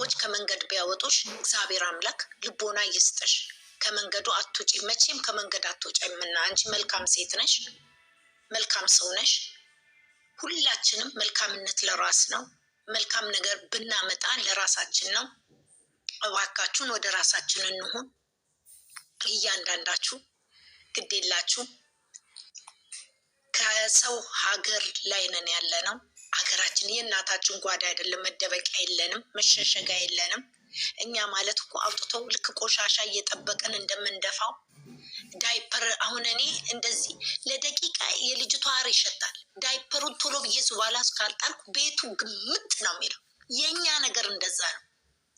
ሰዎች ከመንገድ ቢያወጡሽ እግዚአብሔር አምላክ ልቦና ይስጥሽ። ከመንገዱ አትውጪ፣ መቼም ከመንገድ አትወጪምና አንቺ መልካም ሴት ነሽ፣ መልካም ሰው ነሽ። ሁላችንም መልካምነት ለራስ ነው። መልካም ነገር ብናመጣ ለራሳችን ነው። እባካችሁን ወደ ራሳችን እንሁን። እያንዳንዳችሁ ግዴላችሁ። ከሰው ሀገር ላይ ነን ያለ ነው። ሀገራችን የእናታችን ጓዳ አይደለም። መደበቂያ የለንም፣ መሸሸጊያ የለንም። እኛ ማለት እኮ አውጥተው ልክ ቆሻሻ እየጠበቅን እንደምንደፋው ዳይፐር። አሁን እኔ እንደዚህ ለደቂቃ የልጅቷ አር ይሸታል። ዳይፐሩን ቶሎ ብዬ ዙባላ እስካልጣልኩ ቤቱ ግምጥ ነው የሚለው። የእኛ ነገር እንደዛ ነው።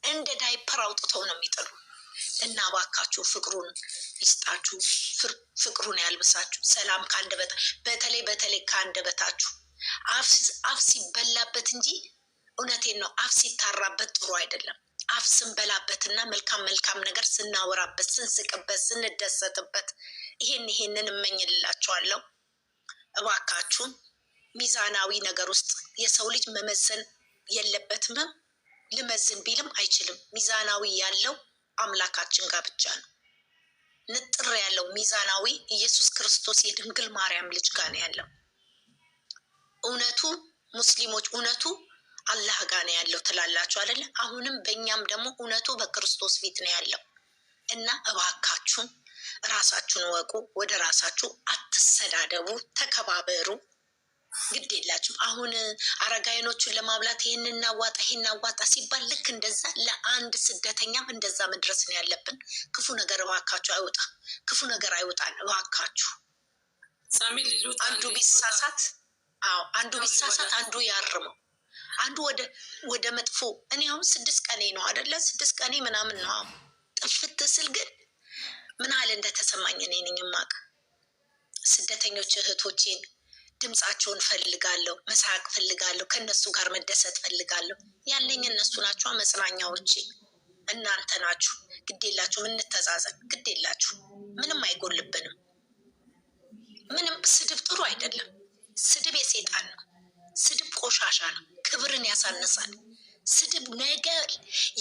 እንደ ዳይፐር አውጥተው ነው የሚጥሉ። እና ባካችሁ ፍቅሩን ይስጣችሁ፣ ፍቅሩን ያልብሳችሁ። ሰላም ከአንደበት በተለይ ከአንደበታችሁ። አፍ ሲበላበት እንጂ እውነቴን ነው፣ አፍ ሲታራበት ጥሩ አይደለም። አፍ ስንበላበትና መልካም ነገር ስናወራበት፣ ስንስቅበት፣ ስንደሰትበት ይሄንን እመኝልላችኋለሁ። እባካችሁን ሚዛናዊ ነገር ውስጥ የሰው ልጅ መመዘን የለበትም። ልመዝን ቢልም አይችልም። ሚዛናዊ ያለው አምላካችን ጋር ብቻ ነው። ንጥር ያለው ሚዛናዊ ኢየሱስ ክርስቶስ የድንግል ማርያም ልጅ ጋር ነው ያለው። እውነቱ ሙስሊሞች እውነቱ አላህ ጋር ነው ያለው ትላላችሁ አይደለ? አሁንም በእኛም ደግሞ እውነቱ በክርስቶስ ፊት ነው ያለው። እና እባካችሁን ራሳችሁን ወቁ። ወደ ራሳችሁ አትሰዳደቡ፣ ተከባበሩ። ግድ የላችሁም። አሁን አረጋይኖቹን ለማብላት ይህን እናዋጣ ሲባል ልክ እንደዛ ለአንድ ስደተኛም እንደዛ መድረስ ነው ያለብን። ክፉ ነገር እባካችሁ አይውጣ፣ ክፉ ነገር አይውጣን እባካችሁ። አንዱ ቢሳሳት አንዱ ያርመው፣ አንዱ ወደ መጥፎ። እኔ አሁን 6 ቀኔ ነው አይደለ? 6 ቀኔ ምናምን ነው። አሁን ጥፍት ስል ግን ምን አለ እንደተሰማኝ እኔ ነኝ የማውቅ። ስደተኞች እህቶቼን ድምፃቸውን ፈልጋለሁ፣ መሳቅ ፈልጋለሁ፣ ከነሱ ጋር መደሰት ፈልጋለሁ። ያለኝ እነሱ ናቸው፣ መጽናኛዎቼ እናንተ ናችሁ። ግዴላችሁ፣ እንተዛዘን። ግዴላችሁ፣ ምንም አይጎልብንም። ምንም ስድብ ጥሩ አይደለም። ስድብ የሴጣን ነው። ስድብ ቆሻሻ ነው፣ ክብርን ያሳንሳል። ስድብ ነገ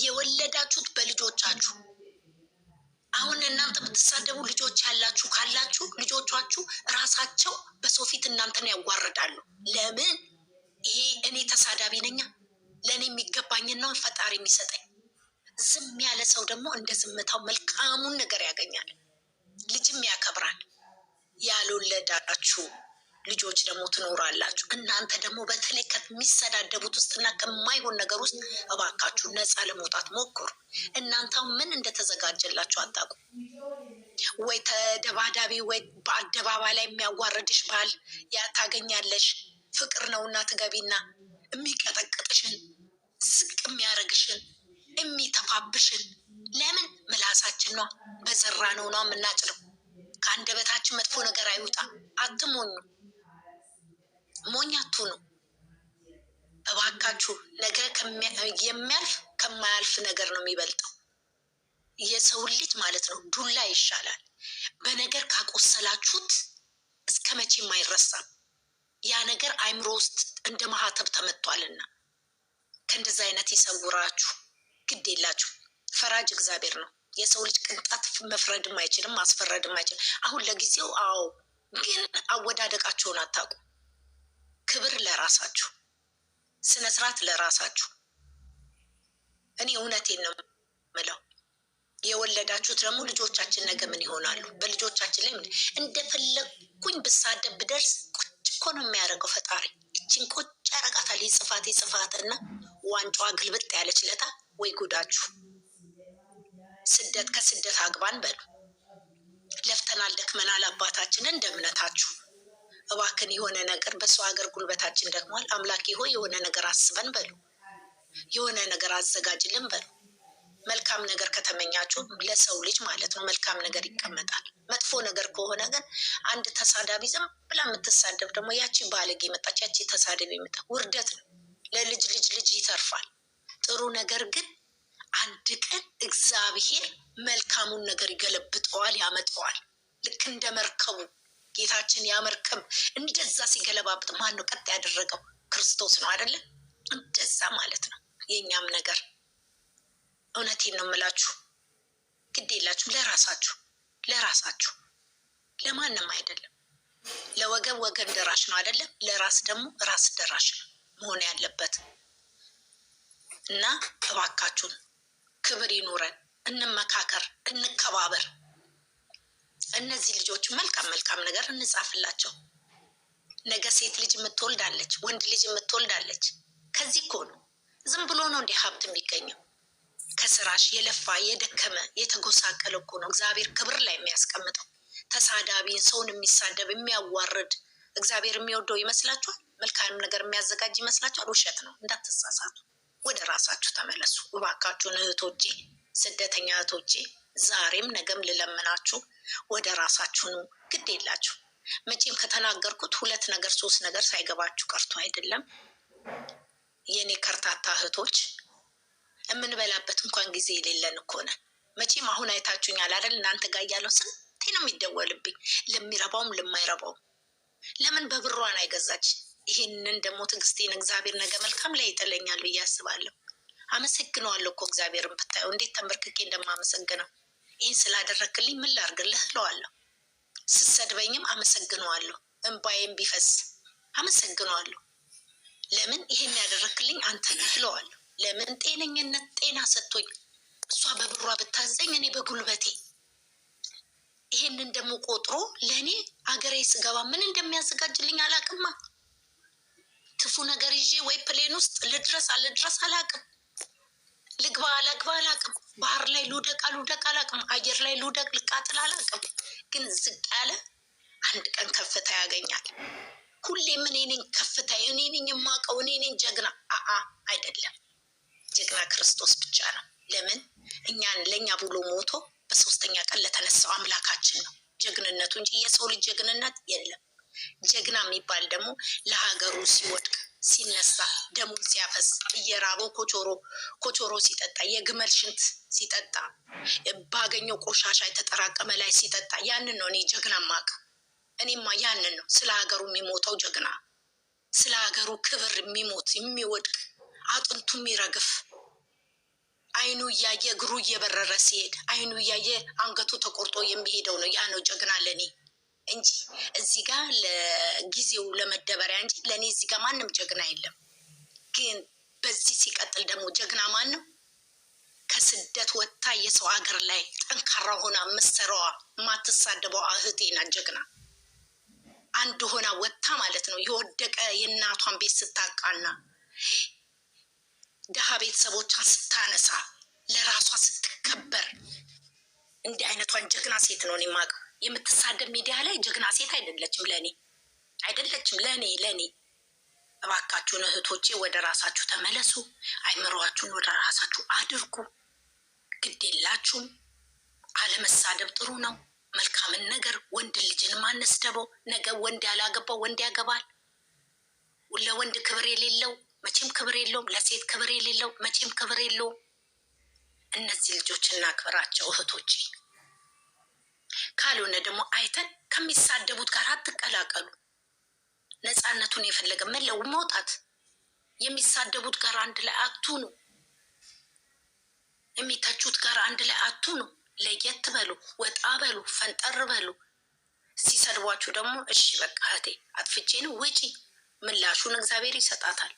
የወለዳችሁት በልጆቻችሁ። አሁን እናንተ የምትሳደቡ ልጆች ያላችሁ ካላችሁ ልጆቻችሁ ራሳቸው በሰው ፊት እናንተን ያዋርዳሉ። ለምን? ይሄ እኔ ተሳዳቢ ነኛ፣ ለእኔ የሚገባኝን ነው ፈጣሪ የሚሰጠኝ። ዝም ያለ ሰው ደግሞ እንደ ዝምታው መልካሙን ነገር ያገኛል፣ ልጅም ያከብራል። ያልወለዳችሁ ልጆች ደግሞ ትኖራላችሁ። እናንተ ደግሞ በተለይ ከሚሰዳደቡት ውስጥና ከማይሆን ነገር ውስጥ እባካችሁ ነፃ ለመውጣት ሞክሩ። እናንተ ምን እንደተዘጋጀላችሁ አታውቁም። ወይ ተደባዳቢ፣ ወይ በአደባባይ ላይ የሚያዋርድሽ ባል ታገኛለሽ። ፍቅር ነውና ትገቢና የሚቀጠቅጥሽን፣ ዝቅ የሚያደርግሽን፣ የሚተፋብሽን። ለምን? ምላሳችን ነው፣ በዘራ ነው የምናጭለው። ከአንደበታችን መጥፎ ነገር አይውጣ። አትሞኙ፣ ሞኝ አትሁኑ እባካችሁ። ነገ የሚያልፍ ከማያልፍ ነገር ነው የሚበልጠው። የሰው ልጅ ማለት ነው ዱላ ይሻላል። በነገር ካቆሰላችሁት እስከ መቼም አይረሳም። ያ ነገር አይምሮ ውስጥ እንደ ማህተብ ተመቷልና ከእንደዛ አይነት ይሰውራችሁ። ግድ የላችሁ። ፈራጅ እግዚአብሔር ነው። የሰው ልጅ ቅንጣት መፍረድም አይችልም፣ ማስፈረድም አይችልም። አሁን ለጊዜው ግን አወዳደቃቸውን አታውቁ። ክብር ለራሳችሁ፣ ስነ ስርዓት ለራሳችሁ። እኔ እውነቴን ነው የምለው። የወለዳችሁት ደግሞ ልጆቻችን ነገ ምን ይሆናሉ? በልጆቻችን ላይ እንደፈለግኩኝ ብሳደብ ብደርስ ቁጭ እኮ ነው የሚያደርገው ፈጣሪ። እችን ቁጭ ያረጋታል። ይጽፋትና ዋንጫዋ ግልብጥ ያለች ለታ ወይ ጉዳችሁ። ስደት ከስደት አግባን በሉ። ለፍተናል፣ ደክመናል፣ አባታችን እንደ እምነታችሁ። እባክን የሆነ ነገር በሰው ሀገር ጉልበታችን ደክሟል። አምላኬ ሆይ የሆነ ነገር አስበን በሉ። የሆነ ነገር አዘጋጅልን በሉ። መልካም ነገር ከተመኛችሁ ለሰው ልጅ ማለት ነው መልካም ነገር ይቀመጣል። መጥፎ ነገር ከሆነ ግን አንድ ተሳዳቢ ዝም ብላ የምትሳደብ ደግሞ ያቺ ባለጌ መጣች፣ ያቺ ተሳዳቢ መጣ፣ ውርደት ነው። ለልጅ ልጅ ይተርፋል። ጥሩ ነገር ግን አንድ ቀን እግዚአብሔር መልካሙን ነገር ይገለብጠዋል፣ ያመጣዋል። ልክ እንደ መርከቡ ጌታችን ያመርከብ እንደዛ ሲገለባብጥ ማን ነው ቀጥ ያደረገው? ክርስቶስ ነው አይደለ? እንደዛ ማለት ነው የኛም ነገር። የእውነቴን ነው የምላችሁ። ግድ የላችሁ ለራሳችሁ ለማንም አይደለም። ለወገን ወገን ደራሽ ነው አይደለም? ለራስ ደግሞ ራስ ደራሽ ነው መሆን ያለበት። እና እባካችሁን ክብር ይኑረን፣ እንመካከር፣ እንከባበር። እነዚህ ልጆች መልካም ነገር እንጻፍላቸው። ነገ ሴት ልጅ የምትወልዳለች፣ ወንድ ልጅ የምትወልዳለች። ከዚህ እኮ ነው፣ ዝም ብሎ ነው እንዲህ ሀብት የሚገኘው። ከስራሽ የለፋ የደከመ የተጎሳቀለ እኮ ነው እግዚአብሔር ክብር ላይ የሚያስቀምጠው። ተሳዳቢ፣ ሰውን የሚሳደብ የሚያዋርድ እግዚአብሔር የሚወደው ይመስላችኋል? መልካም ነገር የሚያዘጋጅ ይመስላችኋል? ውሸት ነው። እንዳትሳሳቱ፣ ወደ ራሳችሁ ተመለሱ እባካችሁን እህቶቼ፣ ስደተኛ እህቶቼ። ዛሬም ነገም ልለምናችሁ ወደ ራሳችሁ ኑ። ግድ የላችሁ መቼም ከተናገርኩት 2 ነገር 3 ነገር ሳይገባችሁ ቀርቶ አይደለም። የኔ ከርታታ እህቶች የምንበላበት እንኳን ጊዜ የሌለን እኮ ነን። መቼም አሁን አይታችሁኛል አይደል? እናንተ ጋር እያለሁ ስንቴ ነው የሚደወልብኝ፣ ለሚረባውም ለማይረባውም። ለምን በብሯን አይገዛች? ይሄንን ደግሞ ትዕግስቴን እግዚአብሔር ነገ መልካም ላይ ይጥለኛል ብዬ አስባለሁ። አመሰግነዋለሁ እኮ እግዚአብሔርን ብታየው እንዴት ተንበርክኬ እንደማመሰግነው። ይህን ስላደረግልኝ ምን ላድርግልህ እለዋለሁ። ስሰድበኝም አመሰግነዋለሁ። እንባዬም ቢፈስ አመሰግነዋለሁ። ለምን ይሄን ያደረግልኝ አንተ ነህ እለዋለሁ። ለምን ጤነኝነት ጤና ሰጥቶኝ፣ እሷ በብሯ ብታዘኝ እኔ በጉልበቴ። ይሄንን ደግሞ ቆጥሮ ለእኔ አገሬ ስገባ ምን እንደሚያዘጋጅልኝ አላቅማ። ክፉ ነገር ይዤ ወይ ፕሌን ውስጥ ልድረስ አላቅም። ልግባ አላግባ አላቅም። ባህር ላይ ልውደቅ አላቅም። አየር ላይ ልውደቅ ልቃጥል አላቅም። ግን ዝቅ ያለ አንድ ቀን ከፍታ ያገኛል። ሁሌም እኔ ነኝ ከፍታ፣ እኔ ነኝ የማውቀው፣ እኔ ነኝ ጀግና። አይደለም። ጀግና ክርስቶስ ብቻ ነው። ለምን እኛን ለእኛ ብሎ ሞቶ በ3ኛ ቀን ለተነሳው አምላካችን ነው ጀግንነቱ እንጂ የሰው ልጅ ጀግንነት የለም። ጀግና የሚባል ደግሞ ለሀገሩ ሲወድቅ ሲነሳ ደሙ ሲያፈስ እየራበው ኮቾሮ ሲጠጣ የግመል ሽንት ሲጠጣ ባገኘው ቆሻሻ የተጠራቀመ ላይ ሲጠጣ ያንን ነው እኔ ጀግና ማቅ። እኔማ ያንን ነው ስለ ሀገሩ የሚሞተው ጀግና፣ ስለ ሀገሩ ክብር የሚሞት የሚወድቅ አጥንቱ የሚረግፍ አይኑ እያየ እግሩ እየበረረ ሲሄድ አይኑ እያየ አንገቱ ተቆርጦ የሚሄደው ነው። ያ ነው ጀግና ለኔ እንጂ እዚህ ጋር ለጊዜው ለመደበሪያ እንጂ ለኔ እዚህ ጋር ማንም ጀግና የለም። ግን በዚህ ሲቀጥል ደግሞ ጀግና ማን ነው? ከስደት ወጥታ የሰው ሀገር ላይ ጠንካራ ሆና ምሰራዋ ማትሳደበው እህቴ ናት ጀግና። አንድ ሆና ወጥታ ማለት ነው የወደቀ የእናቷን ቤት ስታቃና ደሃ ቤተሰቦቿን ስታነሳ ለራሷ ስትከበር እንዲህ አይነቷን ጀግና ሴት ነው እኔ የማውቀው። የምትሳደብ ሚዲያ ላይ ጀግና ሴት አይደለችም፣ ለኔ አይደለችም። ለኔ እባካችሁን እህቶቼ ወደ ራሳችሁ ተመለሱ። አይምሯችሁን ወደ ራሳችሁ አድርጉ። ግድ የላችሁም። አለመሳደብ ጥሩ ነው። መልካምን ነገር ወንድ ልጅን ማነስደበው። ነገ ወንድ ያላገባው ወንድ ያገባል። ለወንድ ክብር የሌለው መቼም ክብር የለውም። ለሴት ክብር የሌለው መቼም ክብር የለውም። እነዚህ ልጆች እናክብራቸው እህቶቼ። ካልሆነ ደግሞ አይተን ከሚሳደቡት ጋር አትቀላቀሉ። ነፃነቱን የፈለገ መለው መውጣት። የሚሳደቡት ጋር አንድ ላይ አትሁኑ። የሚተቹት ጋር አንድ ላይ አትሁኑ። ለየት በሉ፣ ወጣ በሉ፣ ፈንጠር በሉ። ሲሰድቧችሁ ደግሞ እሺ በቃ እህቴ አጥፍቼ ነው ውጪ፣ ምላሹን እግዚአብሔር ይሰጣታል።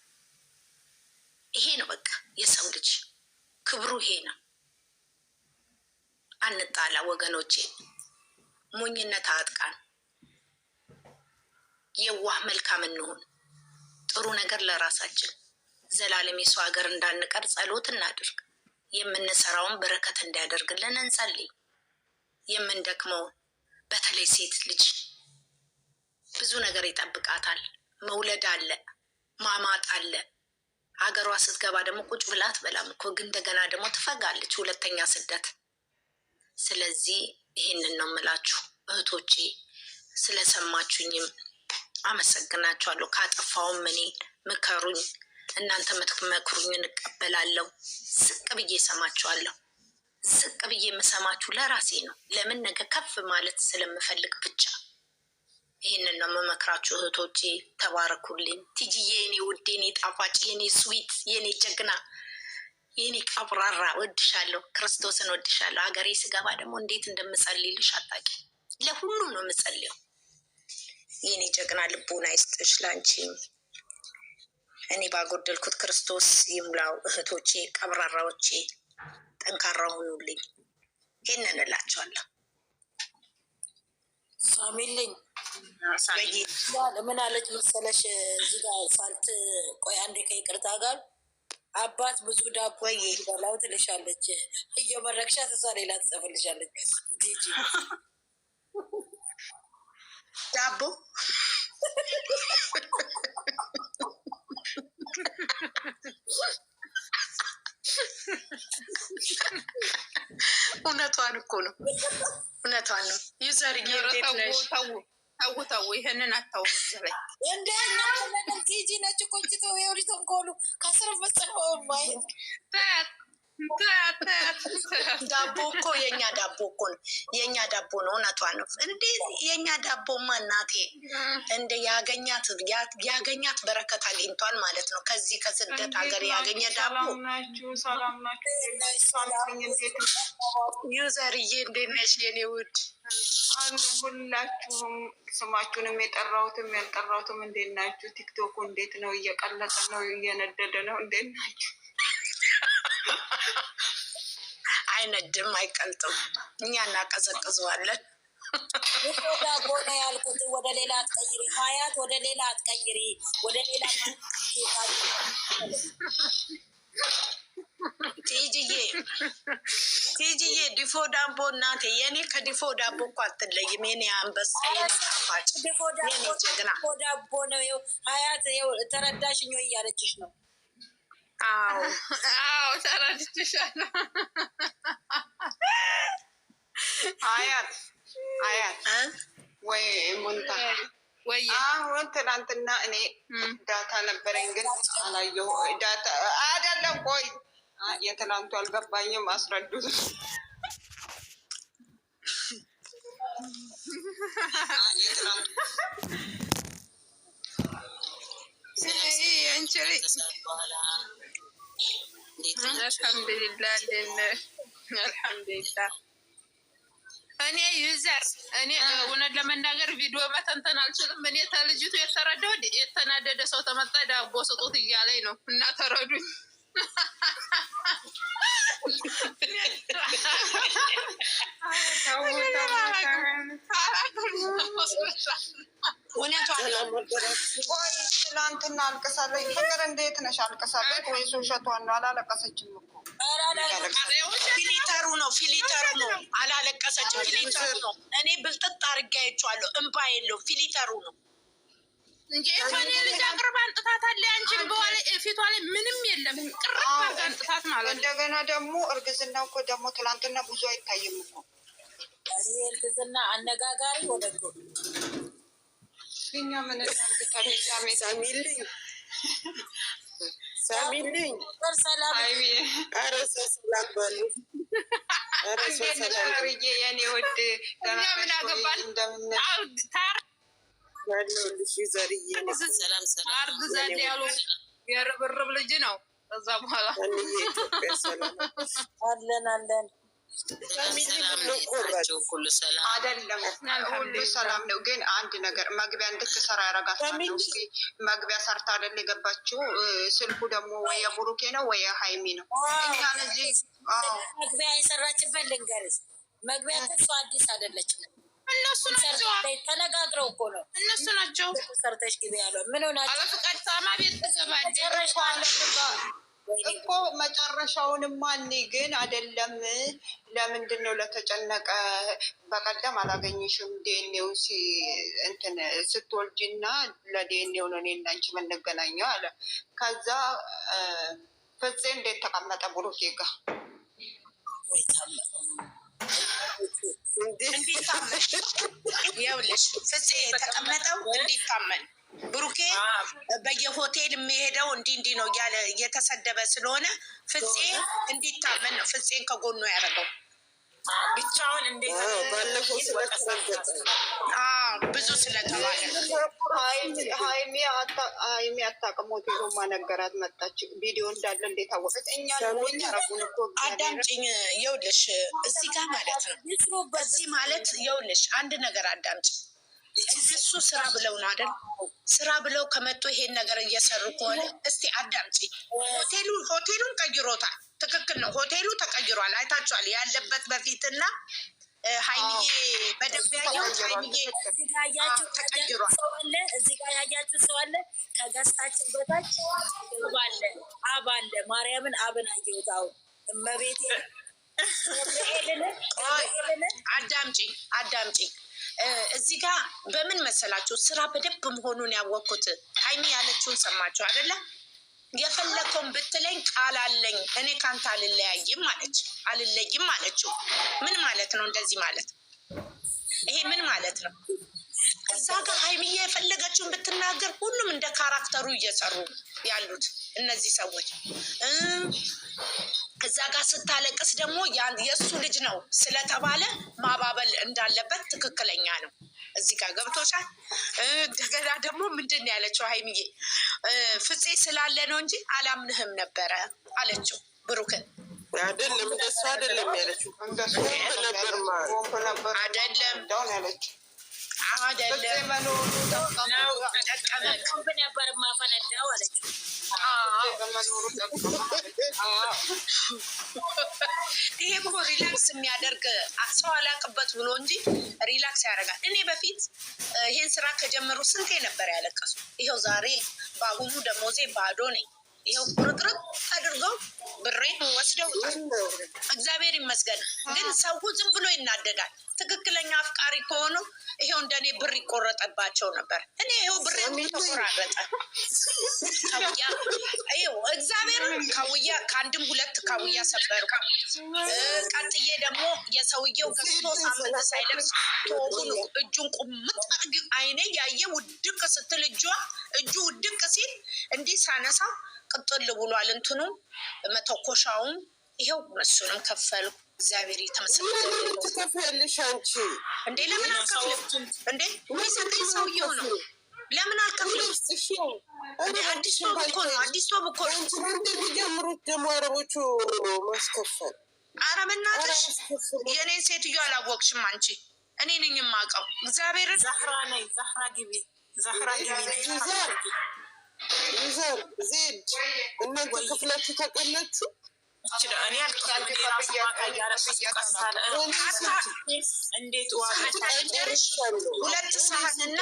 ይሄ ነው በቃ የሰው ልጅ ክብሩ ይሄ ነው። አንጣላ ወገኖቼ። ሞኝነት አጥቃን፣ የዋህ መልካም እንሁን። ጥሩ ነገር ለራሳችን ዘላለም የሰው ሀገር እንዳንቀር ጸሎት እናድርግ። የምንሰራውን በረከት እንዲያደርግልን እንጸልይ። የምንደክመውን በተለይ ሴት ልጅ ብዙ ነገር ይጠብቃታል። መውለድ አለ፣ ማማጥ አለ። ሀገሯ ስትገባ ደግሞ ቁጭ ብላ አትበላም እኮ፣ ግን እንደገና ደግሞ ትፈጋለች፣ 2ኛ ስደት። ስለዚህ ይህንን ነው የምላችሁ እህቶቼ። ስለሰማችሁኝም አመሰግናችኋለሁ። ካጠፋውም እኔ ምከሩኝ፣ እናንተ ምትመክሩኝ እንቀበላለሁ። ዝቅ ብዬ ሰማችኋለሁ። ዝቅ ብዬ የምሰማችሁ ለራሴ ነው። ለምን ነገ ከፍ ማለት ስለምፈልግ ብቻ። ይህንን ነው የምመክራችሁ እህቶቼ። ተባረኩልኝ። ቲጂዬ የኔ ውድ፣ የኔ ጣፋጭ፣ የኔ ስዊት፣ የኔ ጀግና፣ የኔ ቀብራራ ወድሻለሁ፣ ክርስቶስን ወድሻለሁ። ሀገሬ ስገባ ደግሞ እንዴት እንደምጸልይልሽ አታውቂ። ለሁሉም ነው የምጸልየው። የኔ ጀግና ልቦና ይስጥሽ ላንቺም። እኔ ባጎደልኩት ክርስቶስ ይሙላው። እህቶቼ ቀብራራዎቼ ጠንካራ ሁኑልኝ። ይህንን እላቸዋለሁ። ሳሚልኝ ምን አለች መሰለሽ? እዚህ ጋር ሳልት ቆይ አንዴ ከይቅርታ ጋር አባት ብዙ ዳቦ ይበላው ትልሻለች። እየመረቅሻ ተሷ ሌላ ትጽፍልሻለች። ጂጂ ዳቦ እውነቷን እኮ ነው፣ እውነቷን ነው። ዩዘር ታውታው ይሄንን አታውዘረ እንደ ቲጂ ነች ቆንጅቶ የውሪ ተንኮሉ ከስር ፈጽሞ ማየት ዳቦ እኮ የኛ ዳቦ እኮ ነው፣ የኛ ዳቦ ነው። እውነቷን ነው። እንዴ የኛ ዳቦማ እናቴ እንደ ያገኛት በረከት አግኝቷል ማለት ነው። ከዚህ ከስደት ሀገር ያገኘ ዳቦ። ሰላም ናችሁ? ዩዘርዬ እንዴት ነሽ የኔ ውድ? አለ ሁላችሁም ስማችሁንም የጠራሁትም ያልጠራሁትም እንዴት ናችሁ? ቲክቶኩ እንዴት ነው? እየቀለጠ ነው? እየነደደ ነው? እንዴት ናችሁ? አይነድም፣ አይቀልጥም። እኛ እናቀዘቅዘዋለን። ዳቦ ነው ያልኩት። ወደ ሌላ አትቀይሪ ሀያት፣ ወደ ሌላ አትቀይሪ፣ ወደ ሌላ ቲጂዬ ዲፎ ዳቦ እናቴ የኔ ከዲፎ ዳቦ እኮ አትለይም። የኔ አንበሳ፣ የኔ ጣፋጭ፣ የኔ ጀግና ዲፎ ዳቦ ነው። ሀያት ተረዳሽኝ ወይ እያለችሽ ነው። አዎ ተረድቼሻለሁ። አያት ወይ ሙንታ ወይ አሁን ትናንትና እኔ ዳታ ነበረኝ ግን አላየሁ። ዳታ አይደለም ቆይ የትናንቱ አልገባኝም። አስረዱት። አልሐምዱሊላህ እኔ ዩዘር እኔ እውነት ለመናገር ቪዲዮ መተንተን አልችልም። እኔ ተልጅቱ የተረዳው የተናደደ ሰው ተመጣ ዳቦ ስጡት እያለኝ ነው እና ተረዱኝ። ትላንትና አልቅሳለች። ፍቅር እንዴት ነሽ? አልቅሳለች ወይስ ውሸቷን ነው? አላለቀሰችም እኮ ፊሊተሩ ነው አላለቀሰችም። ፊሊተሩ ነው። እኔ ብልጥጥ አድርጌ አይቼዋለሁ። እንባ የለው ፊሊተሩ ነው እንጂ እኔ ልጅ አቅርባ አንጥታታለ። አንቺን ፊቷ ላይ ምንም የለም። ቅርብ አድርጋ አንጥታት ማለት ነው። እንደገና ደግሞ እርግዝና እኮ ደግሞ ትላንትና ብዙ አይታይም እኮ እርግዝና አነጋጋሪ ወደጎ እኛ ምን እናርግታለች? ሳሚልኝ ሰላም በሉ። የኔ ውድ ምን አገባል? አርግዛል ያሉ የርብርብ ልጅ ነው። ከዛ በኋላ አለን አይደለም ሁሉ ሰላም ነው። ግን አንድ ነገር መግቢያ እንድትሰራ ያረጋታል። መግቢያ ሰርታ አይደል የገባችው። ስልኩ ደግሞ ወይ የቡሩኬ ነው ወይ የሀይሚ ነው። መግቢያ የሰራችበት ልንገርሽ፣ መግቢያ ተስፋ አዲስ አይደለችም። እነሱ ናቸው ተነጋግረው እኮ ነው። እነሱ ናቸው ሰርተሽ ግቢ ያለው ምን ሆናቸው? አለፍቃድ ሳማ ቤት እኮ መጨረሻውንማ እኔ ግን አይደለም። ለምንድን ነው ለተጨነቀ? በቀደም አላገኝሽም ዴኔው እንትን ስትወልጂ እና ለዴኔው ነው እኔና አንቺ የምንገናኘው አለ። ከዛ ፍፄ እንዴት ተቀመጠ ብሩኬ ጋር? እንዲታመን ይኸውልሽ፣ ፍፄ የተቀመጠው እንዲታመን ብሩኬ በየሆቴል የሚሄደው እንዲህ ነው እያለ እየተሰደበ ስለሆነ ፍፄ እንዲታመን ነው ፍፄን ከጎኑ ያደረገው። ብቻውን እንዴት ባለፈው ስለተሰገጠ ብዙ ስለተባለ ሀይሚ አታውቅም። ሆቴሉ ማነገራት መጣች። ቪዲዮ እንዳለ እንዴት አወቀች? እኛ ያረጉን እኮ አዳምጪኝ። ይኸውልሽ እዚህ ጋር ማለት ነው። በዚህ ማለት ይኸውልሽ አንድ ነገር አዳምጪ። እሱ ስራ ብለው ነው አይደል? ስራ ብለው ከመጡ ይሄን ነገር እየሰሩ ከሆነ እስቲ አዳምጪ። ሆቴሉን ቀይሮታል። ትክክል ነው። ሆቴሉ ተቀይሯል። አይታችኋል ያለበት በፊትና ሀይሚዬ በደንብ ያየሁት ሀይሚዬ ተቀይሯል። እዚህ ጋር ያያችሁ ሰው አለ። ከገዝታችን በታች አባለ ማርያምን አብን አየሁት። አሁን እመቤቴ አዳምጪ። እዚህ ጋር በምን መሰላችሁ ስራ በደንብ መሆኑን ያወቅኩት ሀይሚ ያለችውን ሰማችሁ አይደለ? የፈለከውን ብትለኝ ቃል አለኝ እኔ ካንተ አልለያይም አለችው። ምን ማለት ነው እንደዚህ ማለት? ይሄ ምን ማለት ነው? እዛ ጋር ሀይሚዬ የፈለገችውን ብትናገር ሁሉም እንደ ካራክተሩ እየሰሩ ያሉት እነዚህ ሰዎች። እዛ ጋር ስታለቅስ ደግሞ የእሱ ልጅ ነው ስለተባለ ማባበል እንዳለበት ትክክለኛ ነው። እዚህ ጋር ገብቶሻል። እንደገና ደግሞ ምንድን ነው ያለችው ሀይሚዬ? ፍፄ ስላለ ነው እንጂ አላምንህም ነበረ አለችው ብሩክን። አይደለም እንደሱ አይደለም ያለችው። አይደለም ነበር ማፈነዳው አለችው። ይሄ እኮ ሪላክስ የሚያደርግ ሰው አላቅበት ብሎ እንጂ ሪላክስ ያደርጋል። እኔ በፊት ይሄን ስራ ከጀመሩ ስንቴ ነበር ያለቀሱ። ይኸው ዛሬ በአሁኑ ደሞዜ ባዶ ነኝ። ይኸው ቁርጥርጥ አድርገው ብሬን ወስደውታል። እግዚአብሔር ይመስገን። ግን ሰው ዝም ብሎ ይናደዳል። ትክክለኛ አፍቃሪ ከሆኑ ይሄው እንደኔ ብር ይቆረጠባቸው ነበር። እኔ ይሄው ብሬ ተቆራረጠ። ይኸው እግዚአብሔርን ከአንድም ሁለት ካውያ ሰበርኩ። ቀጥዬ ደግሞ የሰውየው ገዝቶ ሳምንት ሳይለብስ ቶቡን እጁን ቁምጥ አድርግ አይኔ ያየ ውድቅ ስትል እጁ ውድቅ ሲል እንዲህ ሳነሳ ቅጥል ብሏል። እንትኑ መተኮሻውም ይኸው እሱንም ከፈልኩ። እግዚአብሔር የተመሰገነ ትከፍያለሽ አንቺ እንዴ? ለምን አልከፍልም እንዴ? የሚሰጠኝ ሰውየው ነው። ለምን አልከፍልም? አዲስ ቶብ እኮ ነው። እንደሚጀምሩት ደግሞ አረቦቹ ማስከፈል። ኧረ በእናትሽ የእኔን ሴትዮ አላወቅሽም አንቺ። እኔ ነኝ የማውቀው እግዚአብሔርን። ዛህራ ግቢ ይዘር ዜድ እናንተ ክፍላችሁ ታውቃላችሁ? ሁለት ሰሀን እና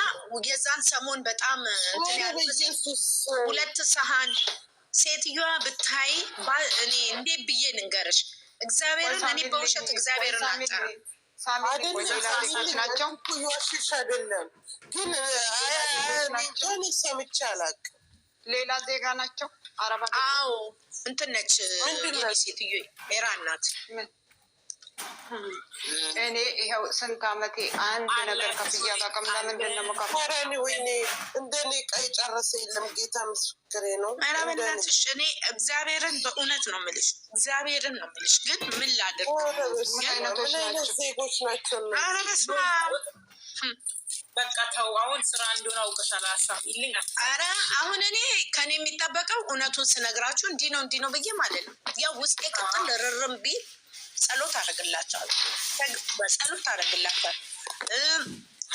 የዛን ሰሞን በጣም ሁለት ሰሀን ሴትዮዋ ብታይ እኔ እንዴት ብዬ ንገርሽ? እግዚአብሔርን እኔ በውሸት እግዚአብሔርን አጠራ ናቸው ዋሽሽ አይደለም ግን ሰምቼ አላውቅም። ሌላ ዜጋ ናቸው። አረባ አዎ እንትን ነች ሴትዮ ኤራን ናት። እኔ ይኸው ስንት አመቴ አንድ ነገር ከፍያ አላውቅም። ለምንድን ነው መካፈል? ወይኔ እንደኔ ቀይ ጨረሰ የለም። ጌታ ምስክሬ ነው። ኧረ በእናትሽ እኔ እግዚአብሔርን በእውነት ነው የምልሽ፣ እግዚአብሔርን ነው የምልሽ። ግን ምን ላድርግ? ምን አይነት ዜጎች ናቸው? ኧረ በስመ አብ በቃ ተው። አሁን ስራ እንደሆነ አውቀሻል። ይልኛል። ኧረ አሁን እኔ ከኔ የሚጠበቀው እውነቱን ስነግራችሁ እንዲህ ነው ብዬ ማለት ነው። ያው ውስጤ ቅጥል ርርም ቢል ጸሎት አደርግላቸዋለሁ። ጸሎት አደርግላቸዋለሁ።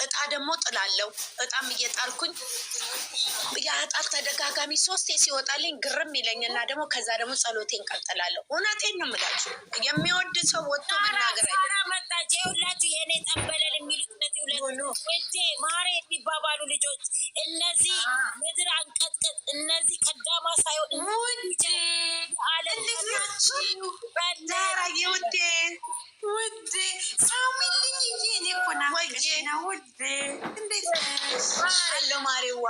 እጣ ደግሞ ጥላለው። እጣም እየጣልኩኝ የእጣት ተደጋጋሚ 3 ሲወጣልኝ ግርም ይለኝና ደግሞ ከዛ ደግሞ ጸሎቴን ቀጥላለሁ። እውነቴን ነው የምላችሁ። የሚወድ ሰው ወጥቶ መናገር መጣች። ሁላችሁ የእኔ ጠንበለል የሚሉት እነዚህ ሁለት እጄ ማሬ የሚባባሉ ልጆች እነዚህ ምድር አንቀጥቅጥ እነዚህ ቀዳማ ሳይሆን ውዴ ውዴ ሳሚልኝ እኔ እኮ ናፍቀሽኝ ነው ውዴ። እንዴት ነሽ? አለሁ ማሬዋ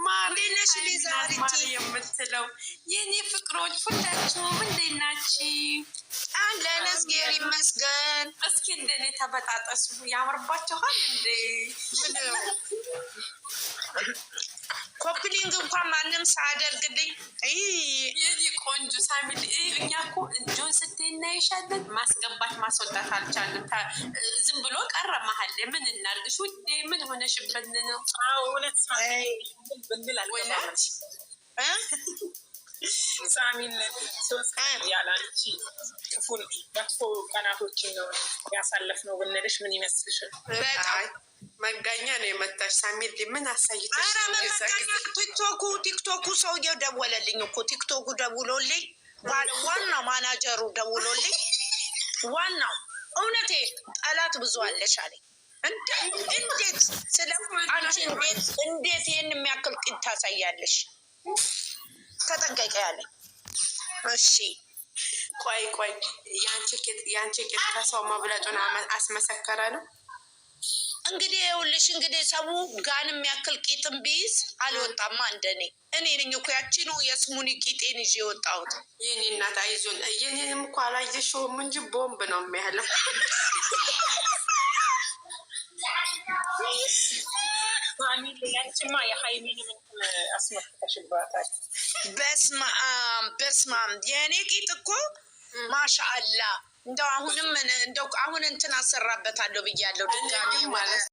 ማርነሽ ዛሬ የምትለው የኔ ፍቅሮች ሁላችሁም እንዴት ናችሁ? አለን እግዚአብሔር ይመስገን። እስኪ እንደኔ ተበጣጠሱ። ያምርባችኋል እንዴ? ኮፕሊንግ እንኳን ማንም ሳያደርግልኝ የኔ ቆንጆ ሳሚል እኛ እኮ ጆን ስትይ እናይሻለን። ማስገባት ማስወጣት አልቻለም። ዝም ብሎ ቀረ መሀል። ምን እናርግሽ ውዴ? ምን ሆነሽብን ነው? እውነት ብንል አልገባች ሳሚን ሶስት ያላንቺ ክፉን መጥፎ ቀናቶችን ነው ያሳለፍነው ብንልሽ ምን ይመስልሻል? መጋኛ ነው የመጣሽ ሳሚል። ምን አሳይተሽ? ቲክቶኩ ሰውዬው ደወለልኝ እኮ ቲክቶኩ ደውሎልኝ፣ ዋናው ማናጀሩ ደውሎልኝ፣ ዋናው እውነቴ ጠላት ብዙ አለሽ አለኝ። እንዴት ስለ አንቺ እንዴት ይህን የሚያክል ቂጥ ታሳያለሽ? ተጠንቀቂ ያለኝ። እሺ ቆይ የአንቺ ቂጥ ከሰው መብለጡን አስመሰከረ ነው እንግዲህ። ይኸውልሽ እንግዲህ ሰው ጋን የሚያክል ቂጥም ቢይዝ አልወጣማ እንደኔ። እኔ ነኝ እኮ ያቺኑ የስሙኒ ቂጤን ይዤ የወጣሁት። የኔ እናት አይዞን። የኔንም እኮ አላየሽውም እንጂ ቦምብ ነው የሚያለው። ያንቺማ የሀይሚን አስመክተሽባታል። በስማም የእኔ ቂጥ እኮ ማሻአላ። እንደው አሁንም አሁን እንትን አሰራበታለሁ ብያለሁ ድጋሚ ማለት